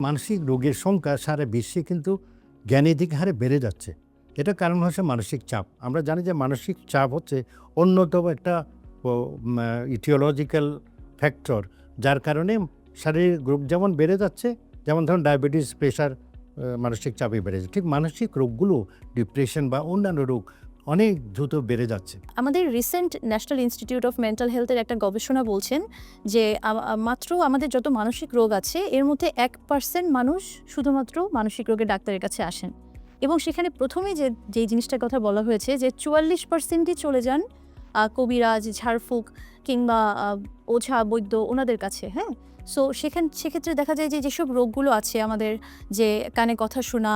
মানসিক রোগের সংখ্যা সারা বিশ্বে কিন্তু জ্ঞানাধিক হারে বেড়ে যাচ্ছে। এটার কারণ হচ্ছে মানসিক চাপ। আমরা জানি যে মানসিক চাপ হচ্ছে অন্যতম একটা ইটিওলজিক্যাল ফ্যাক্টর, যার কারণে শারীরিক রোগ যেমন বেড়ে যাচ্ছে, যেমন ধরুন ডায়াবেটিস, প্রেশার, মানসিক চাপই বেড়ে যাচ্ছে। ঠিক মানসিক রোগগুলো, ডিপ্রেশন বা অন্যান্য রোগ অনেক দ্রুত বেড়ে যাচ্ছে। আমাদের recent national institute of mental হেলথের একটা গবেষণা বলছেন যে মাত্র আমাদের যত মানসিক রোগ আছে এর মধ্যে 1% মানুষ শুধুমাত্র মানসিক রোগের ডাক্তারের কাছে আসেন, এবং সেখানে প্রথমে যেই জিনিসটার কথা বলা হয়েছে যে 44%ই চলে যান কবিরাজ, ঝাড়ফুঁক কিংবা ওঝা, বৈদ্য ওনাদের কাছে। হ্যাঁ, সো সেক্ষেত্রে দেখা যায় যে যেসব রোগগুলো আছে আমাদের, যে কানে কথা শোনা,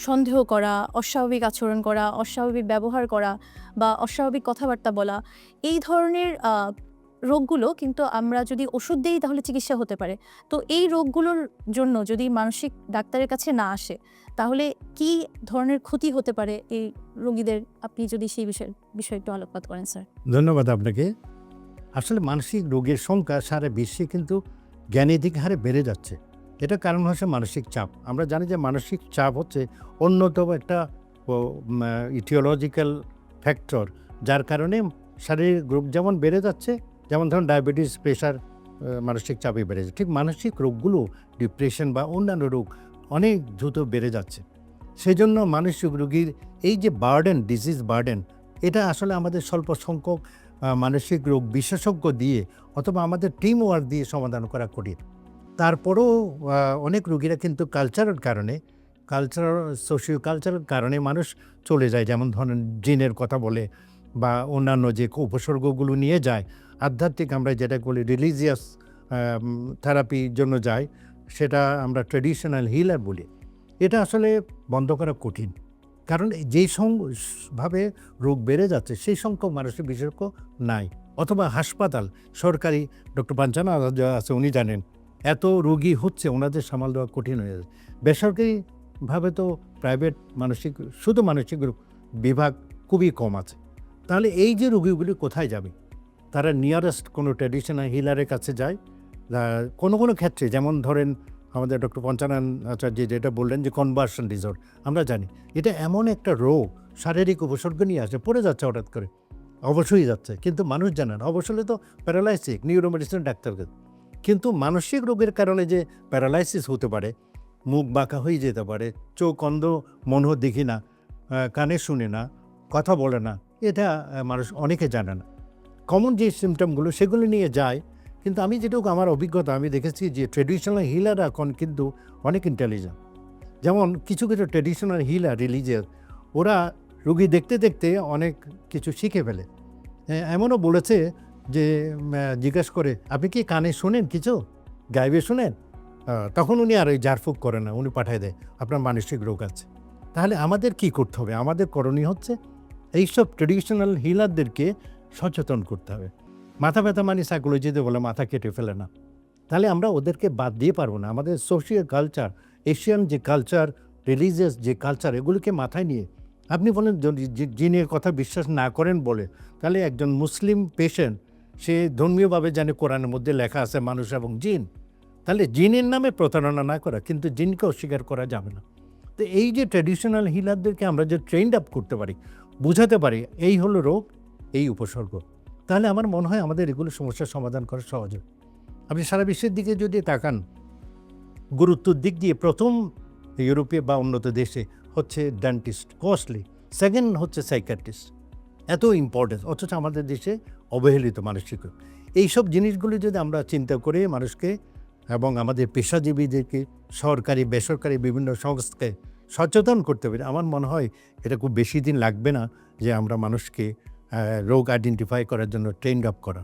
সন্দেহ করা, অস্বাভাবিক আচরণ করা, অস্বাভাবিক ব্যবহার করা বা অস্বাভাবিক কথাবার্তা বলা, এই ধরনের রোগগুলো কিন্তু আমরা যদি ওষুধ দিই তাহলে চিকিৎসা হতে পারে। তো এই রোগগুলোর জন্য যদি মানসিক ডাক্তারের কাছে না আসে তাহলে কি ধরনের ক্ষতি হতে পারে এই রোগীদের? আপনি যদি সেই বিষয়ে একটু আলোকপাত করেন স্যার। ধন্যবাদ আপনাকে। আসলে মানসিক রোগের সংখ্যা সারা বিশ্বে কিন্তু জ্ঞানাধিক হারে বেড়ে যাচ্ছে। এটার কারণ হচ্ছে মানসিক চাপ। আমরা জানি যে মানসিক চাপ হচ্ছে অন্যতম একটা ইটিওলজিক্যাল ফ্যাক্টর, যার কারণে শারীরিক রোগ যেমন বেড়ে যাচ্ছে, যেমন ধরুন ডায়াবেটিস, প্রেশার, মানসিক চাপই বেড়ে যাচ্ছে। ঠিক মানসিক রোগগুলো, ডিপ্রেশন বা অন্যান্য রোগ অনেক দ্রুত বেড়ে যাচ্ছে। সেই জন্য মানসিক রোগীর এই যে বার্ডেন, ডিজিজ বার্ডেন, এটা আসলে আমাদের স্বল্প সংখ্যক মানসিক রোগ বিশেষজ্ঞ দিয়ে অথবা আমাদের টিম ওয়ার্ক দিয়ে সমাধান করা কঠিন। তারপরেও অনেক রোগীরা কিন্তু সোশিও কালচারাল কারণে মানুষ চলে যায়। যেমন ধরেন জিনের কথা বলে বা অন্যান্য যে উপসর্গগুলো নিয়ে যায়, আধ্যাত্মিক আমরা যেটা বলি রিলিজিয়াস থেরাপির জন্য যায়, সেটা আমরা ট্র্যাডিশনাল হিলার বলি। এটা আসলে বন্ধ করা কঠিন, কারণ যেই ভাবে রোগ বেড়ে যাচ্ছে সেই সংখ্যক মানসিক বিশেষজ্ঞ নাই, অথবা হাসপাতাল সরকারি ডক্টর পাঞ্চানা আছে, উনি জানেন এত রোগী হচ্ছে, ওনাদের সামাল দেওয়া কঠিন হয়ে যাচ্ছে। বেসরকারিভাবে তো প্রাইভেট শুধু মানসিক রোগ বিভাগ খুবই কম আছে। তাহলে এই যে রোগীগুলি কোথায় যাবে? তারা নিয়ারেস্ট কোনো ট্র্যাডিশনাল হিলারের কাছে যায়। কোনো কোনো ক্ষেত্রে, যেমন ধরেন আমাদের ডক্টর পঞ্চানন আচার্য যেটা বললেন যে কনভার্সন ডিসঅর্ডার, আমরা জানি এটা এমন একটা রোগ, শারীরিক উপসর্গ নিয়ে আসে, পড়ে যাচ্ছে হঠাৎ করে, অবশ্যই যাচ্ছে, কিন্তু মানুষ জানে না। অবশ্যই তো প্যারালাইসিস, নিউরোমেডিসিন ডাক্তারকে, কিন্তু মানসিক রোগের কারণে যে প্যারালাইসিস হতে পারে, মুখ বাঁকা হয়ে যেতে পারে, চোখ অন্ধ, মনও দেখি না, কানে শুনে না, কথা বলে না, এটা মানুষ অনেকে জানে না। কমন যে সিমটমগুলো সেগুলো নিয়ে যায়, কিন্তু আমি যেটুকু আমার অভিজ্ঞতা আমি দেখেছি যে ট্রেডিশনাল হিলাররা এখন কিন্তু অনেক ইন্টেলিজেন্ট। যেমন কিছু কিছু ট্রেডিশনাল হিলার, রিলিজিয়াস, ওরা রুগী দেখতে দেখতে অনেক কিছু শিখে ফেলে। এমনও বলেছে যে জিজ্ঞেস করে, আপনি কি কানে শোনেন, কিছু গাইবে শোনেন? তখন উনি আর ওই ঝাড়ফুঁক করে না, উনি পাঠিয়ে দেয় আপনার মানসিক রোগ আছে। তাহলে আমাদের কি করতে হবে? আমাদের করণীয় হচ্ছে এইসব ট্রেডিশনাল হিলারদেরকে সচেতন করতে হবে। মাথা ব্যথা মানে সাইকোলজিতে বলে মাথা কেটে ফেলে না। তাহলে আমরা ওদেরকে বাদ দিয়ে পারবো না। আমাদের সোশিয়াল কালচার, এশিয়ান যে কালচার, রিলিজিয়াস যে কালচার, এগুলিকে মাথায় নিয়ে আপনি বলেন যদি জিনের কথা বিশ্বাস না করেন বলে, তাহলে একজন মুসলিম পেশেন্ট সে ধর্মীয়ভাবে জানে কোরআনের মধ্যে লেখা আছে মানুষ এবং জিন, তাহলে জিনের নামে প্রতারণা না করা, কিন্তু জিনকে অস্বীকার করা যাবে না। তো এই যে ট্র্যাডিশনাল হিলারদেরকে আমরা যে ট্রেন্ড আপ করতে পারি, বোঝাতে পারি এই হলো রোগ, এই উপসর্গ, তাহলে আমার মনে হয় আমাদের এগুলো সমস্যার সমাধান করা সহজ হবে। আপনি সারা বিশ্বের দিকে যদি তাকান, গুরুত্বর দিক দিয়ে প্রথম ইউরোপে বা উন্নত দেশে হচ্ছে ডেন্টিস্ট, কস্টলি, সেকেন্ড হচ্ছে সাইকিয়াট্রিস্ট, এত ইম্পর্টেন্স, অথচ আমাদের দেশে অবহেলিত মানসিক রোগ। এইসব জিনিসগুলি যদি আমরা চিন্তা করে মানুষকে এবং আমাদের পেশাজীবীদেরকে, সরকারি বেসরকারি বিভিন্ন সংস্থাকে সচেতন করতে পারি, আমার মনে হয় এটা খুব বেশি দিন লাগবে না যে আমরা মানুষকে রোগ আইডেন্টিফাই করার জন্য ট্রেন আপ করা।